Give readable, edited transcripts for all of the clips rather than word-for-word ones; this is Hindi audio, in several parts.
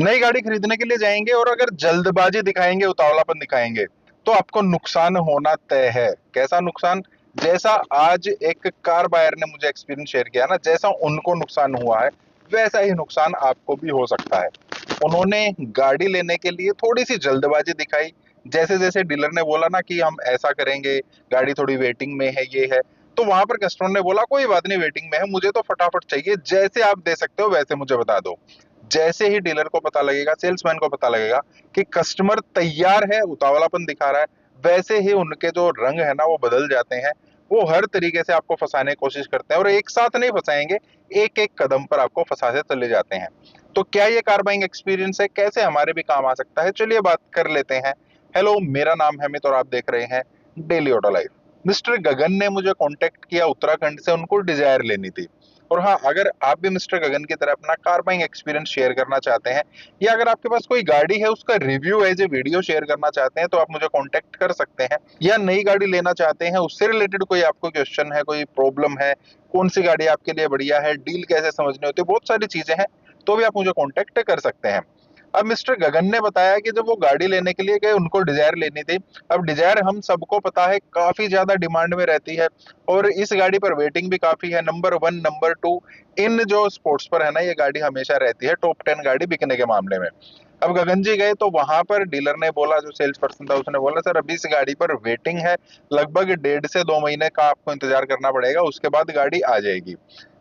नई गाड़ी खरीदने के लिए जाएंगे और अगर जल्दबाजी दिखाएंगे, उतावलापन दिखाएंगे, तो आपको नुकसान होना तय है। कैसा नुकसान? जैसा आज एक कार बायर ने मुझे एक्सपीरियंस शेयर किया ना, जैसा उनको नुकसान हुआ है वैसा ही नुकसान आपको भी हो सकता है। उन्होंने गाड़ी लेने के लिए थोड़ी सी जल्दबाजी दिखाई। जैसे जैसे डीलर ने बोला ना कि हम ऐसा करेंगे, गाड़ी थोड़ी वेटिंग में है, ये है, तो वहां पर कस्टमर ने बोला कोई बात नहीं, वेटिंग में है, मुझे तो फटाफट चाहिए, जैसे आप दे सकते हो वैसे मुझे बता दो। जैसे ही डीलर को पता लगेगा, सेल्समैन को पता लगेगा कि कस्टमर तैयार है, उतावलापन दिखा रहा है, वैसे ही उनके जो रंग है ना वो बदल जाते हैं। वो हर तरीके से आपको फंसाने की कोशिश करते हैं, और एक साथ नहीं फंसाएंगे, एक एक कदम पर आपको फंसाते चले जाते हैं। तो क्या ये कार बाइंग एक्सपीरियंस है? कैसे हमारे भी काम आ सकता है? चलिए बात कर लेते हैं। हेलो, मेरा नाम है अमित और आप देख रहे हैं डेली ऑटो लाइफ। मिस्टर गगन ने मुझे कांटेक्ट किया उत्तराखंड से, उनको डिजायर लेनी थी। और हाँ, अगर आप भी मिस्टर गगन की तरह अपना कार बाइंग एक्सपीरियंस शेयर करना चाहते हैं, या अगर आपके पास कोई गाड़ी है उसका review as a video share करना चाहते हैं, तो आप मुझे कांटेक्ट कर सकते हैं। या नई गाड़ी लेना चाहते हैं, उससे रिलेटेड कोई आपको क्वेश्चन है, कोई प्रॉब्लम है, कौन सी गाड़ी आपके लिए बढ़िया है, डील कैसे समझनी होती है, बहुत सारी चीजें हैं, तो भी आप मुझे कांटेक्ट कर सकते हैं। अब मिस्टर गगन ने बताया कि जब वो गाड़ी लेने के लिए गए, उनको डिजायर लेनी थी। अब डिजायर हम सबको पता है काफी ज्यादा डिमांड में रहती है, और इस गाड़ी पर वेटिंग भी काफी है। नंबर 1, नंबर 2 इन जो स्पोर्ट्स पर है ना, ये गाड़ी हमेशा रहती है टॉप 10 गाड़ी बिकने के मामले में। अब गगन जी गए तो वहां पर डीलर ने बोला, जो सेल्स पर्सन था उसने बोला, सर अभी इस गाड़ी पर वेटिंग है, लगभग 1.5 से 2 महीने का आपको इंतजार करना पड़ेगा, उसके बाद गाड़ी आ जाएगी।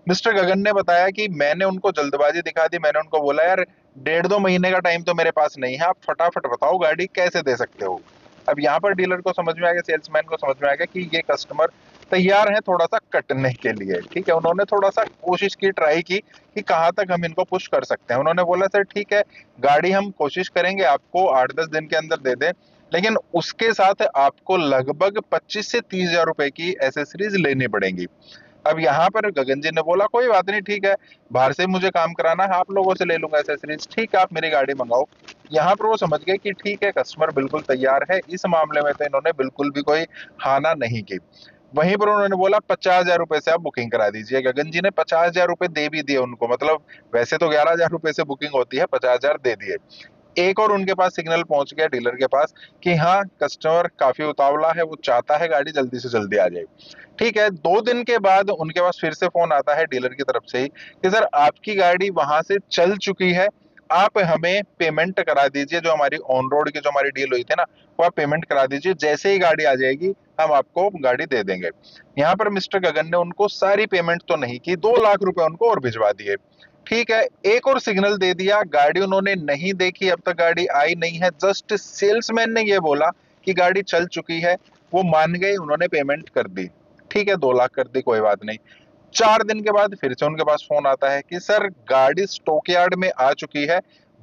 मिस्टर गगन ने बताया कि मैंने उनको जल्दबाजी दिखा दी, मैंने उनको बोला यार 1.5-2 महीने का टाइम तो मेरे पास नहीं है, आप फटाफट बताओ गाड़ी कैसे दे सकते हो। अब यहाँ पर डीलर को समझ में आ गया, सेल्समैन को समझ में आ गया कि ये कस्टमर तैयार है थोड़ा सा कटने के लिए। ठीक है, उन्होंने थोड़ा सा कोशिश की, ट्राई की कि कहाँ तक हम इनको पुश कर सकते हैं। उन्होंने बोला सर ठीक है, गाड़ी हम कोशिश करेंगे आपको 8-10 दिन के अंदर दे दें, लेकिन उसके साथ आपको लगभग 25 से 30 हजार रुपए की एसेसरीज लेनी पड़ेंगी। अब यहाँ पर गगन जी ने बोला कोई बात नहीं, ठीक है, बाहर से मुझे काम कराना है, आप लोगों से ले लूंगा एसेसरीज, ठीक है आप मेरी गाड़ी मंगाओ। यहाँ पर वो समझ गए कि ठीक है, कस्टमर बिल्कुल तैयार है, इस मामले में तो इन्होंने बिल्कुल भी कोई हाना नहीं की। वहीं पर उन्होंने बोला 50 हजार रुपए से आप बुकिंग करा दीजिए। गगन जी ने 50 हजार रुपए दे भी दिए उनको, मतलब वैसे तो 11 हजार रुपए से बुकिंग होती है, 50 हजार दे दिए। एक और उनके पास सिग्नल पहुंच गया डीलर के पास कि हाँ, कस्टमर काफी उतावला है, वो चाहता है गाड़ी जल्दी से जल्दी आ जाए। ठीक है, 2 दिन के बाद उनके पास फिर से फोन आता है डीलर की तरफ से ही कि सर आपकी गाड़ी वहां से चल चुकी है, आप हमें पेमेंट करा दीजिए, जो हमारी ऑन रोड की जो हमारी डील हुई थी ना, वो आप पेमेंट करा दीजिए, जैसे ही गाड़ी आ जाएगी हम आपको गाड़ी दे देंगे। यहाँ पर मिस्टर गगन ने उनको सारी पेमेंट तो नहीं की, 2 लाख रुपए उनको और भिजवा दिए। ठीक है, एक और सिग्नल दे दिया, गाड़ी उन्होंने नहीं देखी, अब तक गाड़ी आई नहीं है, जस्ट सेल्समैन ने ये बोला कि गाड़ी चल चुकी है, वो मान गए, उन्होंने पेमेंट कर दी। ठीक है, 2 लाख कर दी, कोई बात नहीं। 4 दिन के बाद फिर से उनके पास फोन आता है कि सर गाड़ी स्टॉक यार्ड में आ चुकी है,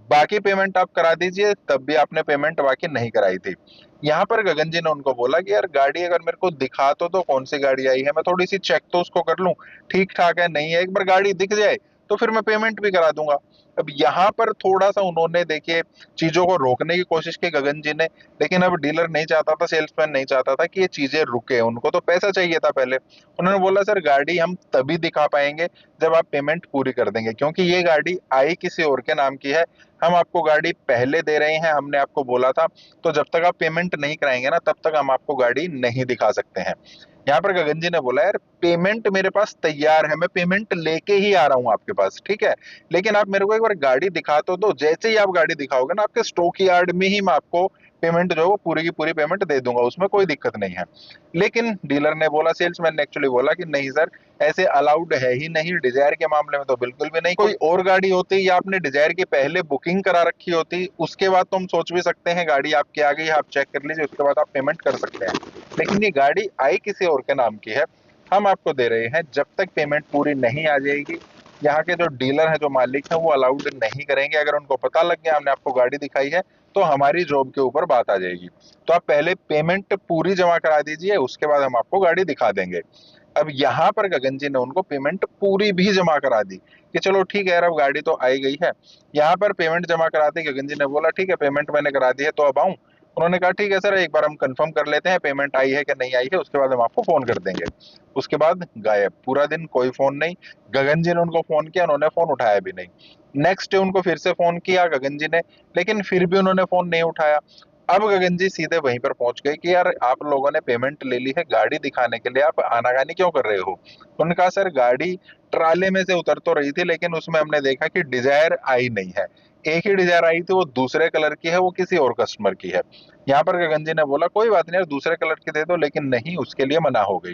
बाकी पेमेंट आप करा दीजिए, तब भी आपने पेमेंट बाकी नहीं कराई थी। यहाँ पर गगन जी ने उनको बोला कि यार गाड़ी अगर मेरे को दिखा तो दो, कौन सी गाड़ी आई है, मैं थोड़ी सी चेक तो उसको कर लूं, ठीक ठाक है नहीं है, एक बार गाड़ी दिख जाए तो फिर मैं पेमेंट भी करा दूंगा। अब यहाँ पर थोड़ा सा उन्होंने देखिए चीजों को रोकने की कोशिश की गगन जी ने, लेकिन अब डीलर नहीं चाहता था, सेल्समैन नहीं चाहता था कि ये चीजें रुके, उनको तो पैसा चाहिए था पहले। उन्होंने बोला सर गाड़ी हम तभी दिखा पाएंगे जब आप पेमेंट पूरी कर देंगे, क्योंकि ये गाड़ी आई किसी और के नाम की है, हम आपको गाड़ी पहले दे रहे हैं, हमने आपको बोला था, तो जब तक आप पेमेंट नहीं कराएंगे ना, तब तक हम आपको गाड़ी नहीं दिखा सकते हैं। यहाँ पर गगन जी ने बोला यार पेमेंट मेरे पास तैयार है, मैं पेमेंट लेके ही आ रहा हूँ आपके पास, ठीक है, लेकिन आप मेरे को एक बार गाड़ी दिखा तो दो, जैसे ही आप गाड़ी दिखाओगे ना, आपके स्टॉक यार्ड में ही मैं आपको पेमेंट जो है वो पूरी की पूरी पेमेंट दे दूंगा, उसमें कोई दिक्कत नहीं है। लेकिन डीलर ने बोला, सेल्समैन ने एक्चुअली बोला कि नहीं सर, ऐसे अलाउड है ही नहीं, डिजायर के मामले में तो बिल्कुल भी नहीं। कोई और गाड़ी होती या आपने डिजायर की पहले बुकिंग करा रखी होती, उसके बाद तो हम सोच भी सकते हैं गाड़ी आपके आ गई, आप चेक कर लीजिए, उसके बाद आप पेमेंट कर सकते हैं। लेकिन ये गाड़ी आई किसी और के नाम की है, हम आपको दे रहे हैं, जब तक पेमेंट पूरी नहीं आ जाएगी, यहाँ के जो डीलर है, जो मालिक है, वो अलाउड नहीं करेंगे। अगर उनको पता लग गया हमने आपको गाड़ी दिखाई है, तो हमारी जॉब के ऊपर बात आ जाएगी। तो आप पहले पेमेंट पूरी जमा करा दीजिए, उसके बाद हम आपको गाड़ी दिखा देंगे। अब यहाँ पर गगन जी ने उनको पेमेंट पूरी भी जमा करा दी कि चलो ठीक है यार, अब गाड़ी तो आई गई है। यहाँ पर पेमेंट जमा कराते गगन जी ने बोला ठीक है, पेमेंट मैंने करा दी है, तो अब आऊं? उन्होंने कहा ठीक है सर, एक बार हम कंफर्म कर लेते हैं पेमेंट आई है कि नहीं आई है, उसके बाद हम आपको फोन कर देंगे। उसके बाद गायब, पूरा दिन कोई फोन नहीं। गगन जी ने उनको फोन किया, उन्होंने फोन उठाया भी नहीं। नेक्स्ट डे उनको फिर से फोन किया गगन जी ने, लेकिन फिर भी उन्होंने फोन नहीं उठाया। अब गगन जी सीधे वहीं पर पहुंच गए कि यार आप लोगों ने पेमेंट ले ली है, गाड़ी दिखाने के लिए आप आनाकानी क्यों कर रहे हो। उन्होंने कहा सर गाड़ी ट्राले में से उतर तो रही थी, लेकिन उसमें हमने देखा कि डिजायर आई नहीं है। एक ही डिजायर आई थी, वो दूसरे कलर की है, वो किसी और कस्टमर की है। यहाँ पर गगन जी ने बोला कोई बात नहीं यार, दूसरे कलर की दे दो, लेकिन नहीं, उसके लिए मना हो गई।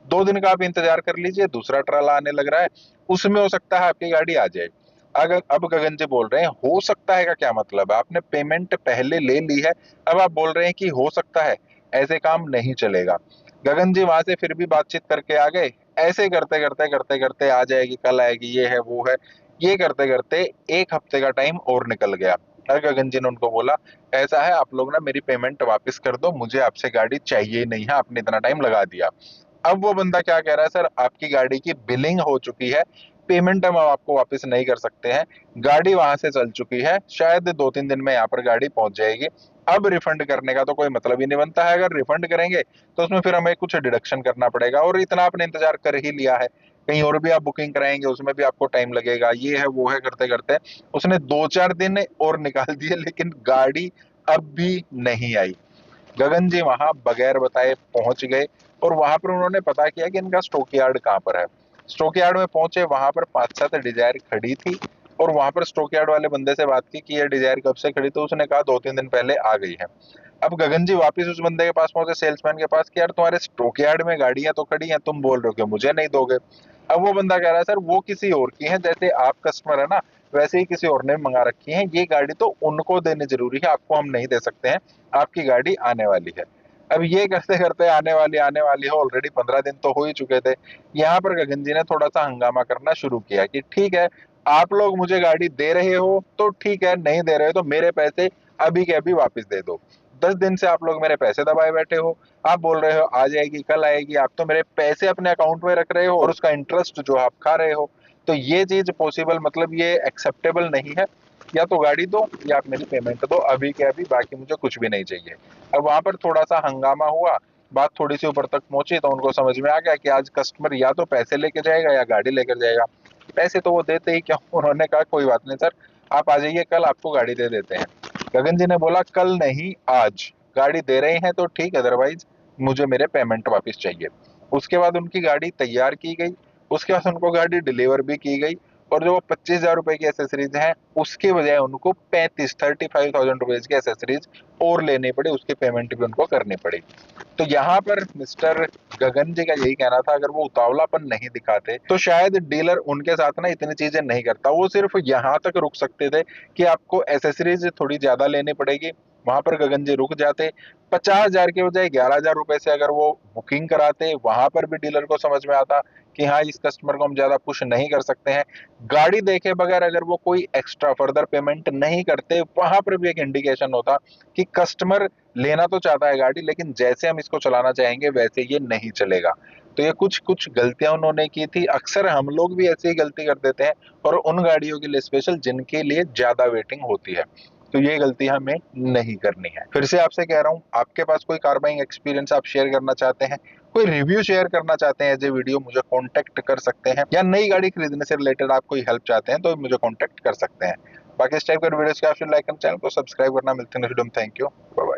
2 दिन का आप इंतजार कर लीजिए, दूसरा ट्राला आने लग रहा है, उसमें हो सकता है आपकी गाड़ी आ जाए। अगर अब गगन जी बोल रहे हैं हो सकता है का क्या मतलब है, आपने पेमेंट पहले ले ली है, अब आप बोल रहे हैं कि हो सकता है। ऐसे काम नहीं चलेगा। गगन जी वहां से फिर भी बातचीत करके आ गए। ऐसे करते करते करते करते आ जाएगी, कल आएगी, ये है वो है, ये करते करते 1 हफ्ते का टाइम और निकल गया। और गगन जी ने उनको बोला ऐसा है, आप लोग ना मेरी पेमेंट वापस कर दो, मुझे आपसे गाड़ी चाहिए ही नहीं है, आपने इतना टाइम लगा दिया। अब वो बंदा क्या कह रहा है, सर आपकी गाड़ी की बिलिंग हो चुकी है, पेमेंट हम आपको वापस नहीं कर सकते हैं, गाड़ी वहां से चल चुकी है, शायद 2-3 दिन में यहाँ पर गाड़ी पहुंच जाएगी। अब रिफंड करने का तो कोई मतलब ही नहीं बनता है, अगर रिफंड करेंगे तो उसमें फिर हमें कुछ डिडक्शन करना पड़ेगा, और इतना आपने इंतजार कर ही लिया है, कहीं और भी आप बुकिंग कराएंगे उसमें भी आपको टाइम लगेगा, ये है वो है करते करते उसने 2-4 दिन और निकाल दिए, लेकिन गाड़ी अब भी नहीं आई। गगन जी वहां बगैर बताए पहुंच गए, और वहां पर उन्होंने पता किया कि इनका स्टॉक यार्ड कहाँ पर है। स्टॉक यार्ड में पहुंचे, वहां पर 5-7 डिजायर खड़ी थी, और वहां पर स्टॉक यार्ड वाले बंदे से बात की कि ये डिजायर कब से खड़ी, तो उसने कहा 2-3 दिन पहले आ गई है। अब गगन जी वापिस उस बंदे के पास पहुंचे, सेल्समैन के पास, कि यार तुम्हारे स्टॉक यार्ड में गाड़ियां तो खड़ी हैं, तुम बोल रहे हो कि मुझे नहीं दोगे। अब वो बंदा कह रहा है सर वो किसी और की है, जैसे आप कस्टमर है ना, वैसे ही किसी और ने मंगा रखी है, ये गाड़ी तो उनको देनी जरूरी है, आपको हम नहीं दे सकते हैं, आपकी गाड़ी आने वाली है। अब ये करते करते आने वाली है, ऑलरेडी 15 दिन तो हो ही चुके थे। यहाँ पर गगन जी ने थोड़ा सा हंगामा करना शुरू किया कि ठीक है, आप लोग मुझे गाड़ी दे रहे हो तो ठीक है, नहीं दे रहे हो तो मेरे पैसे अभी के अभी वापस दे दो। 10 दिन से आप लोग मेरे पैसे दबाए बैठे हो, आप बोल रहे हो आ जाएगी कल आएगी, आप तो मेरे पैसे अपने अकाउंट में रख रहे हो और उसका इंटरेस्ट जो आप खा रहे हो। तो ये चीज पॉसिबल, मतलब ये एक्सेप्टेबल नहीं है। या तो गाड़ी दो या आप मेरी पेमेंट दो अभी के अभी, बाकी मुझे कुछ भी नहीं चाहिए। अब वहां पर थोड़ा सा हंगामा हुआ, बात थोड़ी सी ऊपर तक पहुंची, तो उनको समझ में आ गया कि आज कस्टमर या तो पैसे लेके जाएगा या गाड़ी लेकर जाएगा। पैसे तो वो देते ही क्यों, उन्होंने कहा कोई बात नहीं सर, आप आ जाइए, कल आपको गाड़ी दे देते हैं। गगन जी ने बोला कल नहीं आज, गाड़ी दे रहे हैं तो ठीक, अदरवाइज मुझे मेरे पेमेंट वापस चाहिए। उसके बाद उनकी गाड़ी तैयार की गई, उसके बाद उनको गाड़ी डिलीवर भी की गई, और जो 25,000 रुपए की एसेसरीज हैं उसके बजाय उनको 35,000 की एसेसरीज और लेनी पड़ी, उसकी पेमेंट भी उनको करनी पड़ी। तो यहाँ पर मिस्टर गगन जी का यही कहना था, अगर वो उतावलापन नहीं दिखाते तो शायद डीलर उनके साथ ना इतनी चीजें नहीं करता, वो सिर्फ यहाँ तक रुक सकते थे कि आपको एसेसरीज थोड़ी ज्यादा लेनी पड़ेगी। वहां पर गगन जी रुक जाते, 50,000 के बजाय 11,000 रुपए से अगर वो बुकिंग कराते, वहां पर भी डीलर को समझ में आता कि हाँ इस कस्टमर को हम ज्यादा पुश नहीं कर सकते हैं। गाड़ी देखे बगैर अगर वो कोई एक्स्ट्रा फर्दर पेमेंट नहीं करते, वहां पर भी एक इंडिकेशन होता कि कस्टमर लेना तो चाहता है गाड़ी, लेकिन जैसे हम इसको चलाना चाहेंगे वैसे ये नहीं चलेगा। तो ये कुछ कुछ गलतियां उन्होंने की थी, अक्सर हम लोग भी ऐसी ही गलती कर देते हैं, और उन गाड़ियों के लिए स्पेशल जिनके लिए ज्यादा वेटिंग होती है। तो ये गलती हमें नहीं करनी है। फिर से आपसे कह रहा हूँ, आपके पास कोई कार बाइंग एक्सपीरियंस आप शेयर करना चाहते हैं, कोई रिव्यू शेयर करना चाहते हैं एज ए वीडियो, मुझे कांटेक्ट कर सकते हैं, या नई गाड़ी खरीदने से रिलेटेड आप कोई हेल्प चाहते हैं तो मुझे कांटेक्ट कर सकते हैं। बाकी इस टाइप के वीडियोस के आप लाइक एंड चैनल को सब्सक्राइब करना। मिलते हैं नेक्स्ट वीडियो में। Thank you, bye bye.